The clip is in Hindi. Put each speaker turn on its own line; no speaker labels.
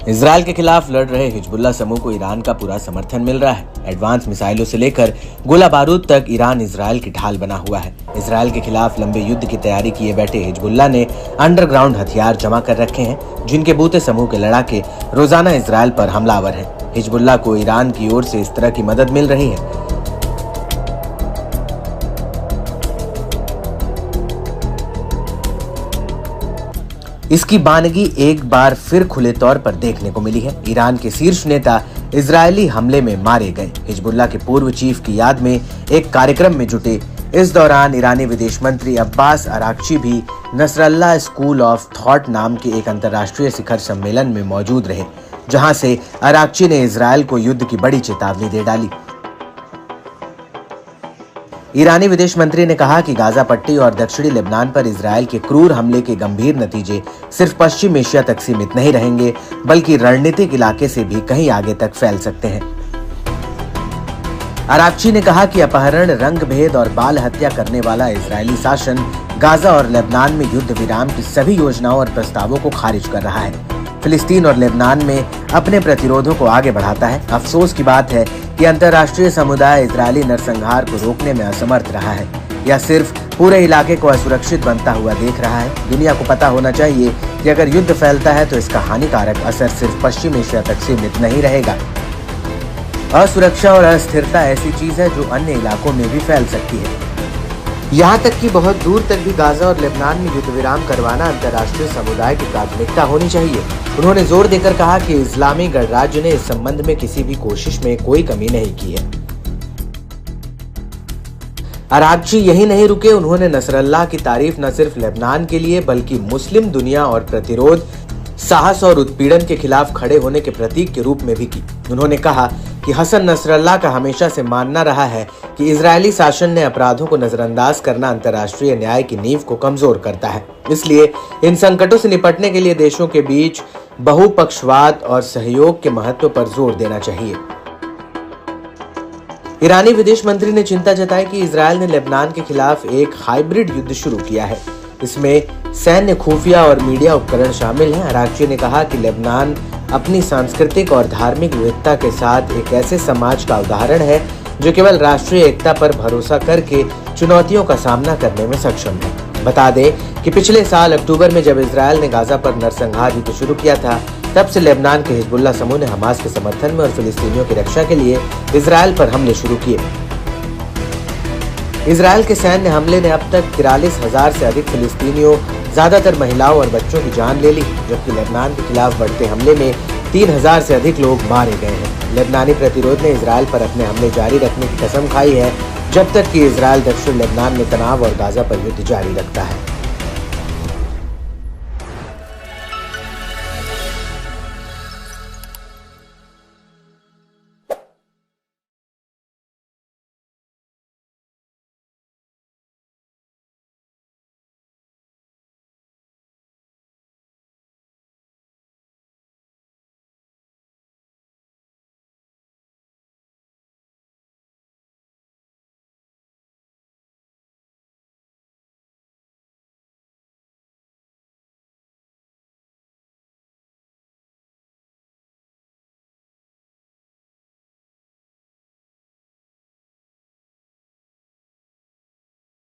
इजरायल के खिलाफ लड़ रहे हिजबुल्लाह समूह को ईरान का पूरा समर्थन मिल रहा है। एडवांस मिसाइलों से लेकर गोला बारूद तक ईरान इजरायल की ढाल बना हुआ है। इजरायल के खिलाफ लंबे युद्ध की तैयारी किए बैठे हिजबुल्लाह ने अंडरग्राउंड हथियार जमा कर रखे हैं, जिनके बूते समूह के लड़ाके रोजाना इजरायल पर हमलावर हैं। हिजबुल्लाह को ईरान की ओर से इस तरह की मदद मिल रही है। इसकी बानगी एक बार फिर खुले तौर पर देखने को मिली है। ईरान के शीर्ष नेता इजरायली हमले में मारे गए। हिजबुल्लाह के पूर्व चीफ की याद में एक कार्यक्रम में जुटे। इस दौरान ईरानी विदेश मंत्री अब्बास अराक्ची भी नसरल्लाह स्कूल ऑफ थॉट नाम के एक अंतर्राष्ट्रीय शिखर सम्मेलन में मौजूद रहे, जहां से अराक्ची ने इजरायल को युद्ध की बड़ी चेतावनी दे डाली। ईरानी विदेश मंत्री ने कहा कि गाजा पट्टी और दक्षिणी लेबनान पर इजरायल के क्रूर हमले के गंभीर नतीजे सिर्फ पश्चिम एशिया तक सीमित नहीं रहेंगे, बल्कि रणनीतिक इलाके से भी कहीं आगे तक फैल सकते हैं। अराक्ची ने कहा कि अपहरण, रंग भेद और बाल हत्या करने वाला इजरायली शासन गाजा और लेबनान में युद्ध विराम की सभी योजनाओं और प्रस्तावों को खारिज कर रहा है। फिलिस्तीन और लेबनान में अपने प्रतिरोधों को आगे बढ़ाता है। अफसोस की बात है कि अंतर्राष्ट्रीय समुदाय इजरायली नरसंहार को रोकने में असमर्थ रहा है। यह सिर्फ पूरे इलाके को असुरक्षित बनता हुआ देख रहा है। दुनिया को पता होना चाहिए कि अगर युद्ध फैलता है तो इसका हानिकारक असर सिर्फ पश्चिम एशिया तक सीमित नहीं रहेगा। असुरक्षा और अस्थिरता ऐसी चीज है जो अन्य इलाकों में भी फैल सकती है। यहाँ तक कि बहुत दूर तक भी गाजा और लेबनान में युद्ध विराम करवाना अंतर्राष्ट्रीय समुदाय की प्राथमिकता होनी चाहिए। उन्होंने जोर देकर कहा कि इस्लामी गणराज्य ने इस संबंध में किसी भी कोशिश में कोई कमी नहीं की है। अराक्ची यही नहीं रुके, उन्होंने नसरल्लाह की तारीफ न सिर्फ लेबनान के लिए बल्कि मुस्लिम दुनिया और प्रतिरोध, साहस और उत्पीड़न के खिलाफ खड़े होने के प्रतीक के रूप में भी की। उन्होंने कहा कि हसन नसरल्लाह का हमेशा से मानना रहा है कि इजरायली शासन ने अपराधों को नजरअंदाज करना अंतर्राष्ट्रीय न्याय की नींव को कमजोर करता है। इसलिए इन संकटों से निपटने के लिए देशों के बीच बहुपक्षवाद और सहयोग के महत्व पर जोर देना चाहिए। ईरानी विदेश मंत्री ने चिंता जताई कि इजरायल ने लेबनान के खिलाफ एक हाइब्रिड युद्ध शुरू किया है। इसमें सैन्य, खुफिया और मीडिया उपकरण शामिल हैं। अराक्ची ने कहा कि लेबनान अपनी सांस्कृतिक और धार्मिक विविधता के साथ एक ऐसे समाज का उदाहरण है जो केवल राष्ट्रीय एकता पर भरोसा करके चुनौतियों का सामना करने में सक्षम है। बता दें कि पिछले साल अक्टूबर में जब इजरायल ने गाजा पर नरसंहार युद्ध शुरू किया था, तब से लेबनान के हिजबुल्लाह समूह ने हमास के समर्थन में और फिलिस्तीनियों की रक्षा के लिए इजरायल पर हमले शुरू किए। इजरायल के सैन्य हमले ने अब तक 43,000 से अधिक फिलिस्तीनियों, ज्यादातर महिलाओं और बच्चों की जान ले ली, जबकि लेबनान के खिलाफ बढ़ते हमले में 3,000 से अधिक लोग मारे गए हैं। लेबनानी प्रतिरोध ने इजरायल पर अपने हमले जारी रखने की कसम खाई है, जब तक कि इजरायल दक्षिण लेबनान में तनाव और गाजा पर युद्ध जारी रखता है।